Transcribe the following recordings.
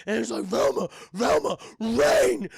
And it's like, Velma, rain.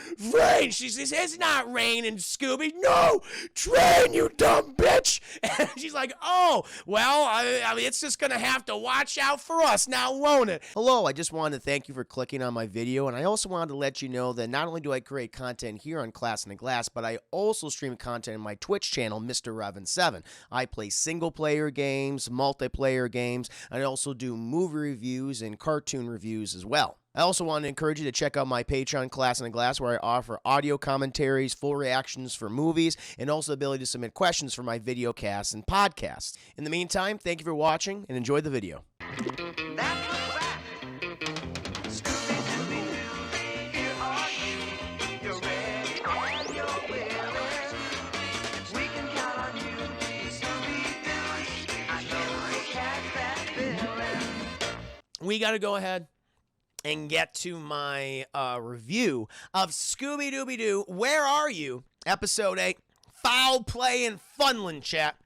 She says, it's not raining, Scooby. No, train, you dumb bitch. And she's like, oh, well, I mean, it's just going to have to watch out for us now, won't it? Hello, I just wanted to thank you for clicking on my video, and I also wanted to let you know that not only do I create content here on Class in the Glass, but I also stream content in my Twitch channel, Mr. Revan7. I play single-player games, multiplayer games, and I also do movie reviews and cartoon reviews as well. I also want to encourage you to check out my Patreon, Class in the Glass, where I offer audio commentaries, full reactions for movies, and also the ability to submit questions for my video casts and podcasts. In the meantime, thank you for watching, and enjoy the video. We got to go ahead and get to my review of Scooby-Dooby-Doo, Where Are You? Episode 8, Foul Play in Funland, chat.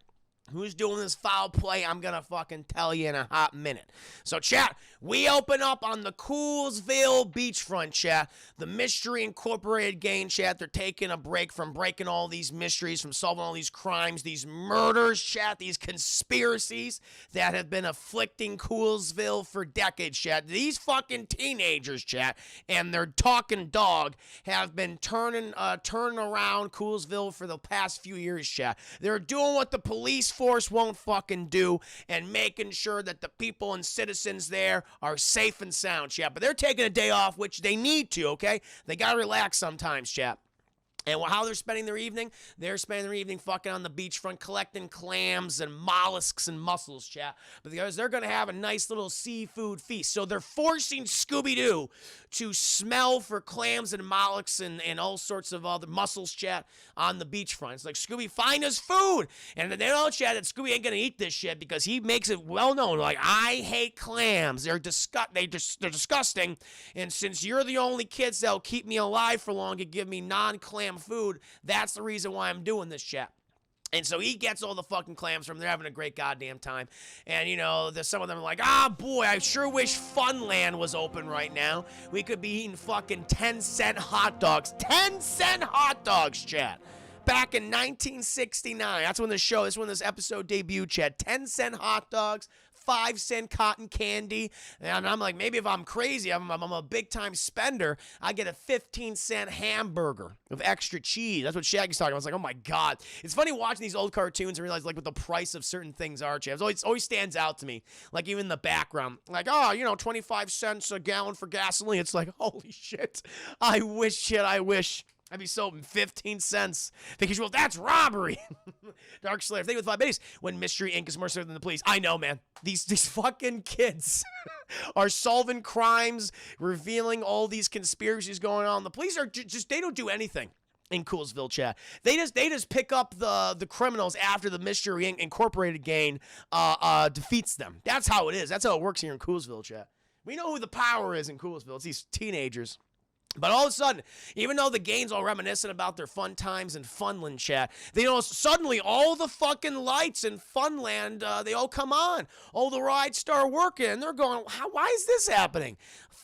Who's doing this foul play? I'm going to fucking tell you in a hot minute. So, chat, we open up on the Coolsville beachfront, chat. The Mystery Incorporated gang, chat. They're taking a break from breaking all these mysteries, from solving all these crimes, these murders, chat, these conspiracies that have been afflicting Coolsville for decades, chat. These fucking teenagers, chat, and their talking dog have been turning around Coolsville for the past few years, chat. They're doing what the police force won't fucking do and making sure that the people and citizens there are safe and sound, chat. But they're taking a day off, which they need to, okay? They gotta relax sometimes, chat. And how they're spending their evening? They're spending their evening fucking on the beachfront, collecting clams and mollusks and mussels, chat. Because they're going to have a nice little seafood feast. So they're forcing Scooby-Doo to smell for clams and mollusks and all sorts of other mussels, chat, on the beachfront. It's like, Scooby, find us food. And they know, chat, that Scooby ain't going to eat this shit because he makes it well known. Like, I hate clams. They're disgusting. And since you're the only kids that'll keep me alive for long and give me non-clam food, that's the reason why I'm doing this, chat. And so he gets all the fucking clams from them. They're having a great goddamn time. And, you know, some of them are like, boy, I sure wish Funland was open right now. We could be eating fucking 10-cent hot dogs. 10-cent hot dogs, chat. Back in 1969. That's when this episode debuted, chat. 10-cent hot dogs, 5-cent cotton candy. And I'm like, maybe if I'm crazy, I'm a big-time spender, I get a 15-cent hamburger with extra cheese. That's what Shaggy's talking about. I was like, oh, my God. It's funny watching these old cartoons and realize, like, what the price of certain things are, chat. It always stands out to me. Like, even in the background. Like, 25 cents a gallon for gasoline. It's like, holy shit. I wish I'd be sold 15 cents. Because, well, that's robbery. Dark Slayer. Think with 5 minutes. When Mystery Inc. is more certain than the police. I know, man. These fucking kids are solving crimes, revealing all these conspiracies going on. The police are they don't do anything in Coolsville, chat. They just pick up the criminals after the Mystery Incorporated gang defeats them. That's how it is. That's how it works here in Coolsville, chat. We know who the power is in Coolsville. It's these teenagers. But all of a sudden, even though the gang's all reminiscent about their fun times in Funland, chat, suddenly all the fucking lights in Funland, they all come on. All the rides start working, and they're going, why is this happening?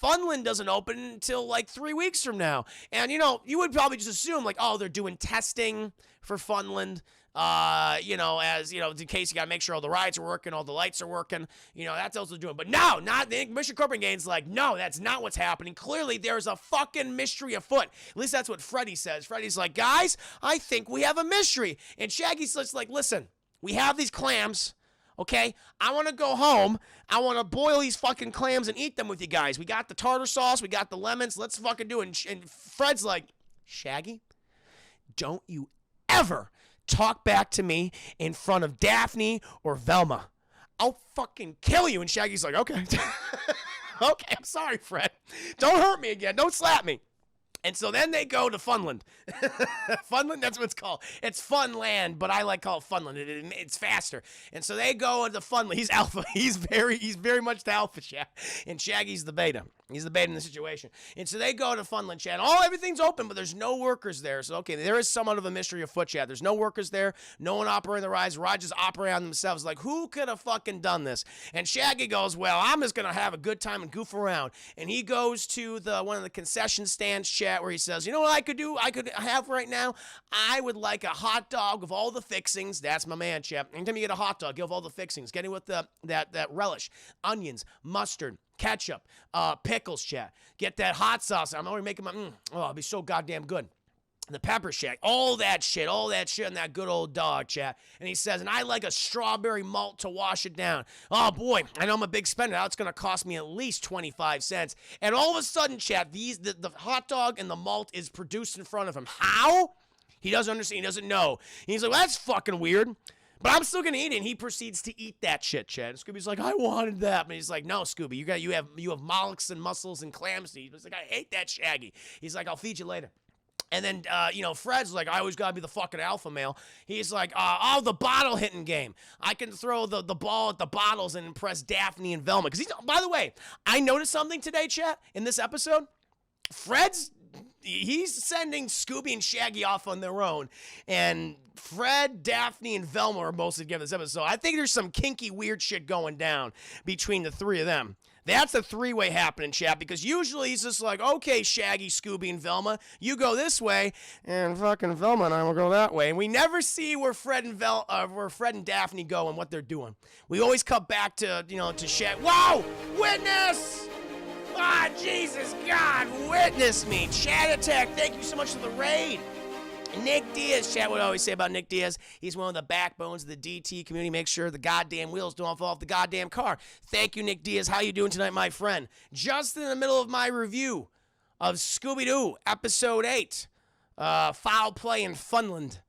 Funland doesn't open until like 3 weeks from now. And, you would probably just assume, like, they're doing testing for Funland. In case you gotta make sure all the rides are working, all the lights are working, that's also doing. But no, not the Mission Corporate Game's like, no, that's not what's happening. Clearly, there's a fucking mystery afoot. At least that's what Freddy says. Freddy's like, guys, I think we have a mystery. And Shaggy's just like, listen, we have these clams. Okay, I want to go home. I want to boil these fucking clams and eat them with you guys. We got the tartar sauce. We got the lemons. Let's fucking do it. And Fred's like, Shaggy, don't you ever talk back to me in front of Daphne or Velma. I'll fucking kill you. And Shaggy's like, okay. Okay, I'm sorry, Fred. Don't hurt me again. Don't slap me. And so then they go to Funland. Funland, that's what it's called. It's Funland, but I like to call it Funland. It's faster. And so they go to Funland. He's alpha. He's very much the alpha, and Shaggy's the beta. He's the bait in the situation. And so they go to Funland chat. Everything's open, but there's no workers there. So, okay, there is somewhat of a mystery afoot chat. There's no workers there. No one operating the rides. Rides just operate on themselves. Like, who could have fucking done this? And Shaggy goes, well, I'm just going to have a good time and goof around. And he goes to one of the concession stands chat where he says, you know what I could do? I could have right now? I would like a hot dog with all the fixings. That's my man, chat. Anytime you get a hot dog, give all the fixings. Get it with that relish, onions, mustard, ketchup, pickles, chat. Get that hot sauce. I'm already making it'll be so goddamn good. The pepper shack, all that shit on that good old dog, chat. And he says, and I like a strawberry malt to wash it down. Oh boy, I know I'm a big spender. Now it's going to cost me at least 25 cents. And all of a sudden, chat, the hot dog and the malt is produced in front of him. How? He doesn't understand. He doesn't know. And he's like, well, that's fucking weird. But I'm still gonna eat it, and he proceeds to eat that shit, Chad. And Scooby's like, I wanted that. But he's like, no, Scooby, you have mollusks and mussels and clams to eat. He's like, I hate that, Shaggy. He's like, I'll feed you later. And then, Fred's like, I always gotta be the fucking alpha male. He's like, the bottle hitting game. I can throw the ball at the bottles and impress Daphne and Velma. Because by the way, I noticed something today, chat, in this episode. He's sending Scooby and Shaggy off on their own, and Fred, Daphne, and Velma are mostly together this episode. I think there's some kinky, weird shit going down between the three of them. That's a three-way happening, chat, because usually he's just like, okay, Shaggy, Scooby, and Velma, you go this way, and fucking Velma and I will go that way. And we never see where Fred and Daphne go and what they're doing. We always cut back to Shaggy. Wow! Witness! Ah, Jesus, God, witness me. Chat Attack, thank you so much for the raid. Nick Diaz, chat would always say about Nick Diaz, he's one of the backbones of the DT community. Make sure the goddamn wheels don't fall off the goddamn car. Thank you, Nick Diaz. How you doing tonight, my friend? Just in the middle of my review of Scooby-Doo, Episode 8, Foul Play in Funland.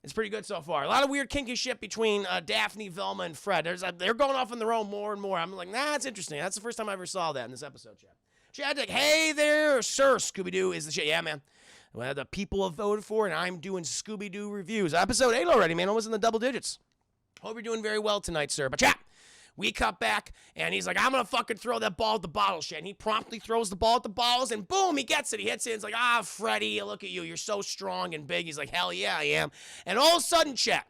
It's pretty good so far. A lot of weird kinky shit between Daphne, Velma, and Fred. They're going off on their own more and more. I'm like, that's interesting. That's the first time I ever saw that in this episode, chat. Chad's like, hey there, sir, Scooby-Doo is the shit. Yeah, man. Well, the people have voted for it, and I'm doing Scooby-Doo reviews. Episode 8 already, man. Almost in the double digits. Hope you're doing very well tonight, sir. But chat, we cut back, and he's like, I'm going to fucking throw that ball at the bottle, shit. And he promptly throws the ball at the bottles, and boom, he gets it. He hits it. It's like, Freddy, look at you. You're so strong and big. He's like, hell yeah, I am. And all of a sudden, chat,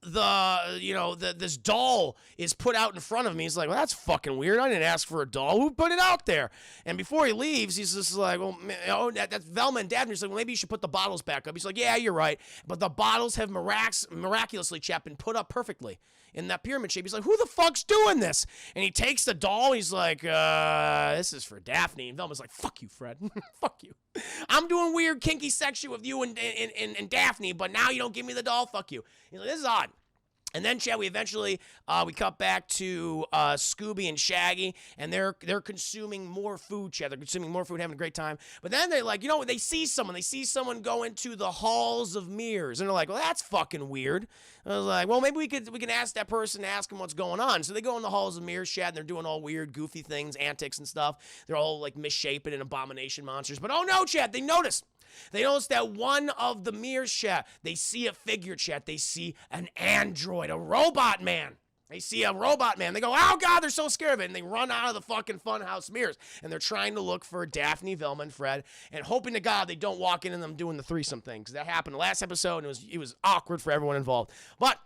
this doll is put out in front of me. He's like, well, that's fucking weird. I didn't ask for a doll. Who put it out there? And before he leaves, he's just like, well, that's Velma and Daphne. He's like, well, maybe you should put the bottles back up. He's like, yeah, you're right. But the bottles have miraculously, chap, been put up perfectly in that pyramid shape. He's like, who the fuck's doing this? And he takes the doll. He's like, this is for Daphne. And Velma's like, fuck you, Fred. Fuck you. I'm doing weird kinky section with you and Daphne, but now you don't give me the doll. Fuck you. He's like, this is odd. And then, Chad, we eventually, we cut back to Scooby and Shaggy, and they're consuming more food, Chad. They're consuming more food, having a great time. But then they're like, they see someone go into the halls of mirrors, and they're like, well, that's fucking weird. And I was like, well, maybe we can ask that person, ask him what's going on. So they go in the halls of mirrors, Chad, and they're doing all weird, goofy things, antics and stuff. They're all like misshapen and abomination monsters. But oh no, Chad, they notice that one of the mirrors, chat, they see a figure, chat. They see an android, a robot man. They see a robot man. They go, oh, God, they're so scared of it. And they run out of the fucking funhouse mirrors. And they're trying to look for Daphne, Velma, and Fred. And hoping to God they don't walk into them doing the threesome thing. Because that happened last episode, and it was awkward for everyone involved. But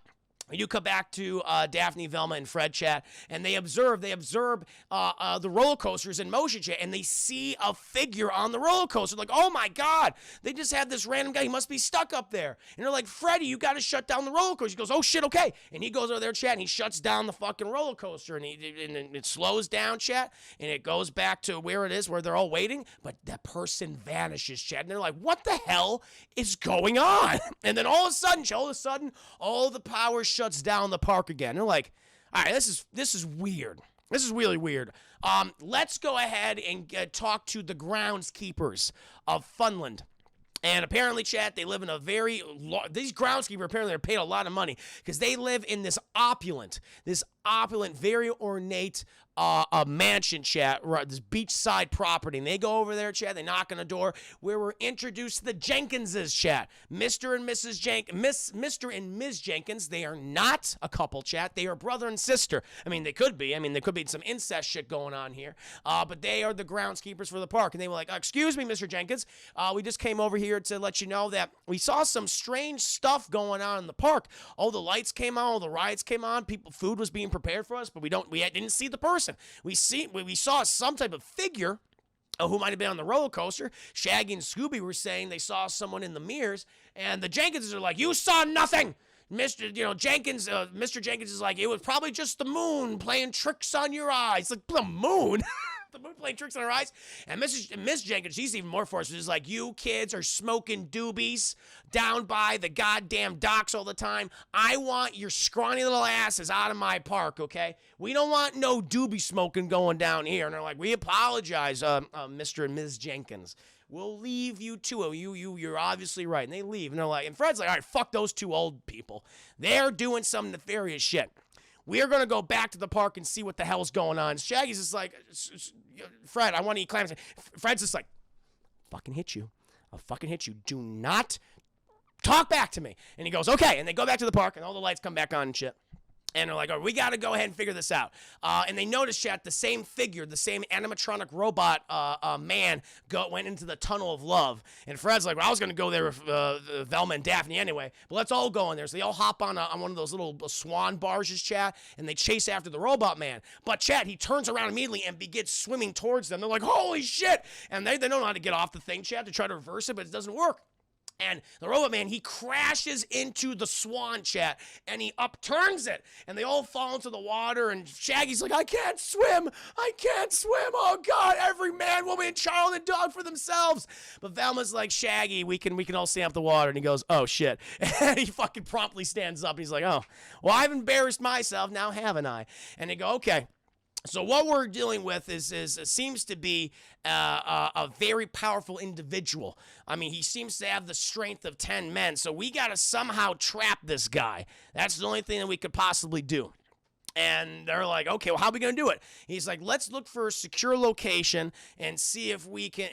we do come back to Daphne, Velma, and Fred, chat, and they observe the roller coasters in motion, chat, and they see a figure on the roller coaster. Like, oh my God, they just had this random guy. He must be stuck up there. And they're like, Freddy, you got to shut down the roller coaster. He goes, oh shit, okay. And he goes over there, chat, and he shuts down the fucking roller coaster, and it slows down, chat, and it goes back to where it is, where they're all waiting, but that person vanishes, chat, and they're like, what the hell is going on? And then all of a sudden, all the power shuts down the park again. They're like, all right, this is weird. This is really weird. Let's go ahead and talk to the groundskeepers of Funland. And apparently, chat, they live in these groundskeepers apparently are paid a lot of money because they live in this opulent opulent, very ornate a mansion, chat, right, this beachside property. And they go over there, chat, they knock on the door, where we're introduced to the Jenkinses, chat. Mr. and Ms. Jenkins, they are not a couple, chat. They are brother and sister. I mean, they could be. I mean, there could be some incest shit going on here. But they are the groundskeepers for the park. And they were like, excuse me, Mr. Jenkins. We just came over here to let you know that we saw some strange stuff going on in the park. All the lights came on, all the rides came on, food was being prepared for us, but we didn't see the person. We saw some type of figure who might have been on the roller coaster. Shaggy and Scooby were saying they saw someone in the mirrors, and the Jenkinses are like, you saw nothing. Mr. Jenkins is like, it was probably just the moon playing tricks on your eyes. Like, the moon? The moon playing tricks on her eyes. And Miss Jenkins, she's even more forceful. She's like, you kids are smoking doobies down by the goddamn docks all the time. I want your scrawny little asses out of my park, okay? We don't want no doobie smoking going down here. And they're like, we apologize, Mr. and Ms. Jenkins. We'll leave you to it. You're obviously right. And they leave. And they're like, and Fred's like, all right, fuck those two old people. They're doing some nefarious shit. We're going to go back to the park and see what the hell's going on. Shaggy's just like, Fred, I want to eat clams. Fred's just like, fucking hit you. I'll fucking hit you. Do not talk back to me. And he goes, okay. And they go back to the park and all the lights come back on and shit. And they're like, oh, we got to go ahead and figure this out. And they noticed, chat, the same figure, the same animatronic robot man went into the tunnel of love. And Fred's like, well, I was going to go there with Velma and Daphne anyway, but let's all go in there. So they all hop on one of those little swan barges, chat, and they chase after the robot man. But, chat, he turns around immediately and begins swimming towards them. They're like, holy shit. And they don't know how to get off the thing, chat, to try to reverse it, but it doesn't work. And the robot man, he crashes into the swan, chat, and he upturns it, and they all fall into the water, and Shaggy's like, I can't swim, oh God, every man, woman, and child, and dog for themselves. But Velma's like, Shaggy, we can all stand up the water, and he goes, oh shit, and he fucking promptly stands up, and he's like, oh, well, I've embarrassed myself, now haven't I? And they go, okay. So what we're dealing with seems to be a very powerful individual. I mean, he seems to have the strength of 10 men. So we got to somehow trap this guy. That's the only thing that we could possibly do. And they're like, okay, well, how are we going to do it? He's like, let's look for a secure location and see if we can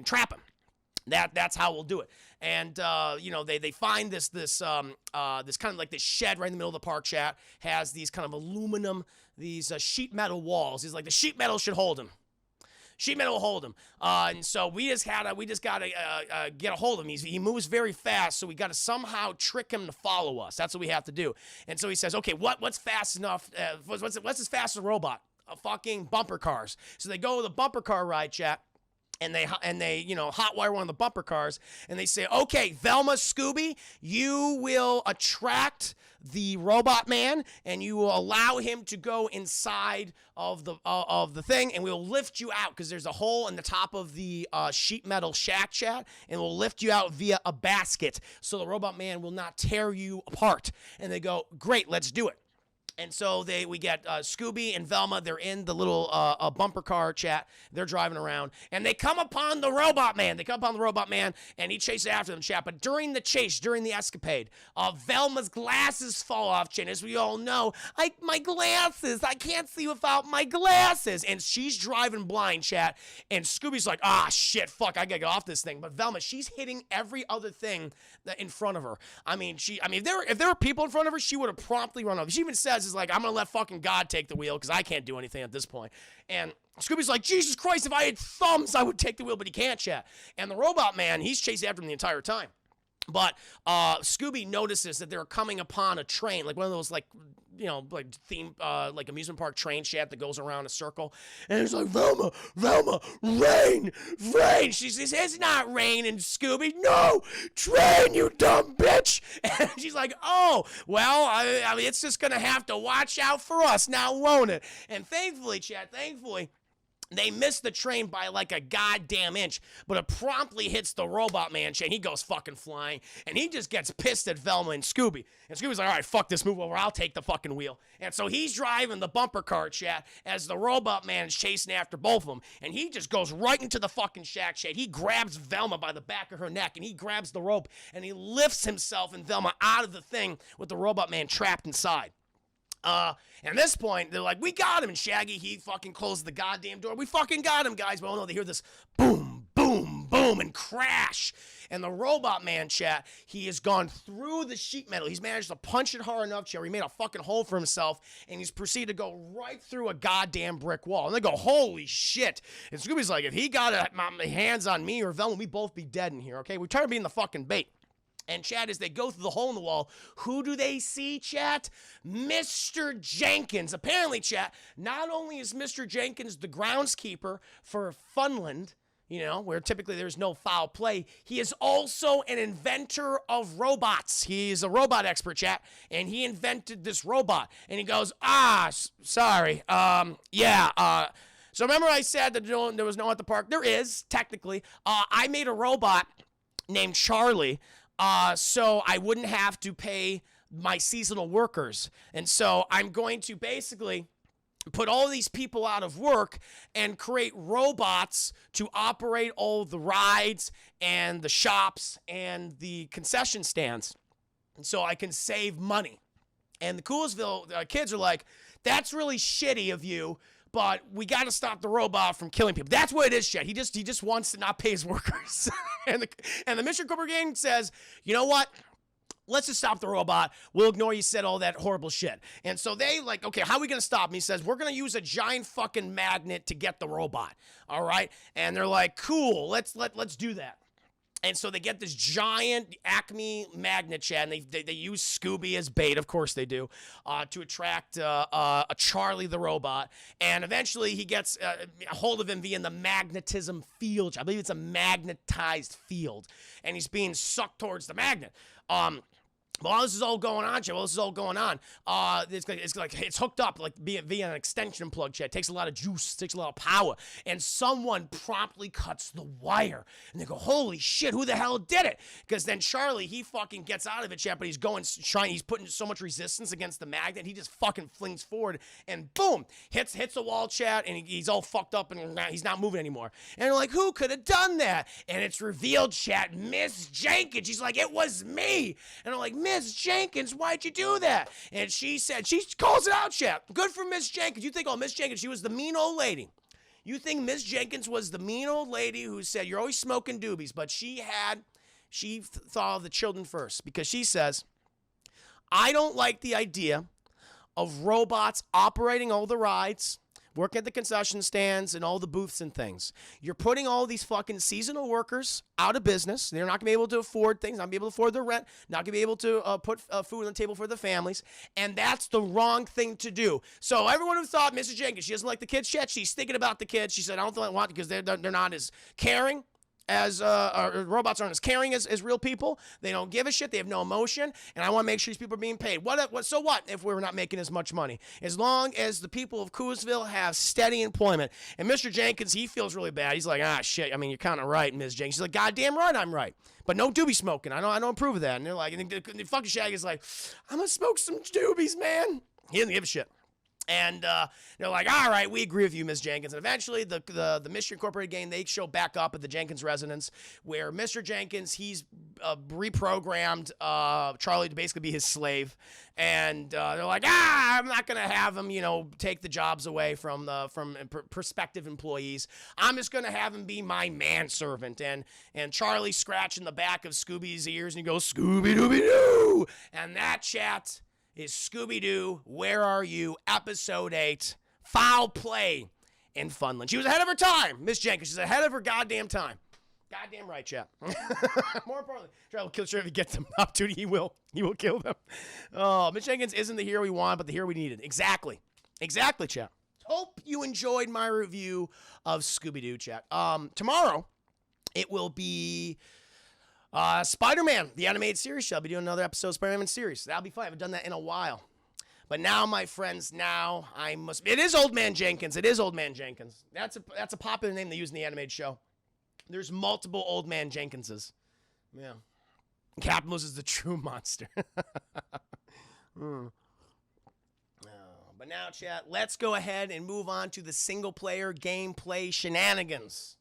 trap him. That's how we'll do it. And they find this kind of like this shed right in the middle of the park, chat, has these kind of aluminum, these sheet metal walls. He's like, the sheet metal should hold him. Sheet metal will hold him. And so we just gotta get a hold of him. He moves very fast, so we gotta somehow trick him to follow us. That's what we have to do. And so he says, okay, what's fast enough? What's as fast as a robot? Fucking bumper cars. So they go with a bumper car ride, chat. And they hotwire one of the bumper cars, and they say, okay, Velma, Scooby, you will attract the robot man, and you will allow him to go inside of the thing, and we'll lift you out, because there's a hole in the top of the sheet metal shack, chat, and we'll lift you out via a basket, so the robot man will not tear you apart. And they go, great, let's do it. And so we get Scooby and Velma. They're in the little bumper car, chat. They're driving around, and they come upon the robot man. And he chases after them, chat. But during the chase, during the escapade, Velma's glasses fall off, chat. As we all know, my glasses. I can't see without my glasses. And she's driving blind, chat. And Scooby's like, shit, fuck, I gotta get off this thing. But Velma, she's hitting every other thing in front of her. If there were people in front of her, she would have promptly run over. She even says, is like, I'm gonna let fucking God take the wheel, because I can't do anything at this point. And Scooby's like, Jesus Christ, if I had thumbs, I would take the wheel, but he can't, chat. And the robot man, he's chasing after him the entire time. But Scooby notices that they're coming upon a train, like one of those, like theme, like amusement park train, chat, that goes around a circle. And he's like, Velma, rain. She says, it's not rain. And Scooby, no, train, you dumb bitch. And she's like, oh, well, I mean, it's just going to have to watch out for us now, won't it? And thankfully, chat, they missed the train by like a goddamn inch, but it promptly hits the robot man, chat. He goes fucking flying, and he just gets pissed at Velma and Scooby. And Scooby's like, all right, fuck this, move over, I'll take the fucking wheel. And so he's driving the bumper car, chat, as the robot man is chasing after both of them. And he just goes right into the fucking shack, chat. He grabs Velma by the back of her neck, and he grabs the rope, and he lifts himself and Velma out of the thing with the robot man trapped inside. And at this point, they're like, we got him. And Shaggy, he fucking closed the goddamn door. We fucking got him, guys. But oh no, they hear this boom, boom, boom, and crash. And the Robot Man, chat, he has gone through the sheet metal. He's managed to punch it hard enough, chat, he made a fucking hole for himself, and he's proceeded to go right through a goddamn brick wall. And they go, holy shit. And Scooby's like, if he got my hands on me or Velma, we'd both be dead in here, okay? We're trying to be in the fucking bait. And chat, as they go through the hole in the wall, who do they see, chat? Mr. Jenkins. Apparently, chat, not only is Mr. Jenkins the groundskeeper for Funland, where typically there's no foul play, he is also an inventor of robots. He's a robot expert, chat, and he invented this robot. And he goes, sorry, so remember I said that there was no one at the park? There is, technically. I made a robot named Charlie, so I wouldn't have to pay my seasonal workers. And so I'm going to basically put all these people out of work and create robots to operate all the rides and the shops and the concession stands. And so I can save money. And the Coolsville kids are like, that's really shitty of you, but we got to stop the robot from killing people. That's what it is, shit. He just wants to not pay his workers. and the Mission Cooper gang says, you know what? Let's just stop the robot. We'll ignore you said all that horrible shit. And so they like, okay, how are we going to stop him? He says, we're going to use a giant fucking magnet to get the robot. All right. And they're like, cool, let's do that. And so they get this giant Acme magnet, chat, and they use Scooby as bait, of course they do, to attract a Charlie the robot. And eventually he gets a hold of him via the magnetism field. I believe it's a magnetized field. And he's being sucked towards the magnet. While this is all going on, chat, it's hooked up like via an extension plug, chat. It takes a lot of juice, takes a lot of power, and someone promptly cuts the wire. And they go, holy shit, who the hell did it? Because then Charlie, he fucking gets out of it, chat, but he's putting so much resistance against the magnet, he just fucking flings forward and boom, hits a wall, chat, and he's all fucked up and he's not moving anymore. And they're like, who could have done that? And it's revealed, chat, Miss Jenkins. She's like, it was me. And I'm like, Miss Jenkins, why'd you do that? And she calls it out, chat. Good for Miss Jenkins. You think, Miss Jenkins, she was the mean old lady. You think Miss Jenkins was the mean old lady who said, you're always smoking doobies, but she thought of the children first, because she says, I don't like the idea of robots operating all the rides, working at the concession stands and all the booths and things. You're putting all these fucking seasonal workers out of business. They're not going to be able to afford things, not going to be able to afford their rent, not going to be able to put food on the table for the families. And that's the wrong thing to do. So everyone who thought Mrs. Jenkins, she doesn't like the kids yet, she's thinking about the kids. She said, I don't think I want, because they're not as caring as robots aren't as caring as real people. They don't give a shit. They have no emotion. And I want to make sure these people are being paid. So what if we're not making as much money? As long as the people of Coolsville have steady employment. And Mr. Jenkins, he feels really bad. He's like, shit. I mean, you're kind of right, Ms. Jenkins. She's like, goddamn right, I'm right. But no doobie smoking. I don't approve of that. And they're like, and the fucking Shaggy's like, I'm gonna smoke some doobies, man. He doesn't give a shit. And they're like, all right, we agree with you, Ms. Jenkins. And eventually, the Mission Incorporated gang, they show back up at the Jenkins residence, where Mr. Jenkins, he's reprogrammed Charlie to basically be his slave. And they're like, I'm not going to have him, take the jobs away from prospective employees. I'm just going to have him be my manservant. And Charlie scratching the back of Scooby's ears, and he goes, Scooby-Dooby-Doo! And that, chat, is Scooby-Doo, Where Are You? Episode 8, Foul Play in Funland. She was ahead of her time, Miss Jenkins. She's ahead of her goddamn time. Goddamn right, chap. More importantly, Charlie will kill sure if he gets them up, dude. He will kill them. Oh, Miss Jenkins isn't the hero we want, but the hero we needed. Exactly, chap. Hope you enjoyed my review of Scooby-Doo, chat. Tomorrow, it will be Spider-Man, the animated series. I'll be doing another episode of Spider-Man series. That'll be fun. I haven't done that in a while. But now, my friends, it is Old Man Jenkins. It is Old Man Jenkins. That's a popular name they use in the animated show. There's multiple Old Man Jenkinses. Yeah. Capitalism is the true monster. But now, chat, let's go ahead and move on to the single-player gameplay shenanigans.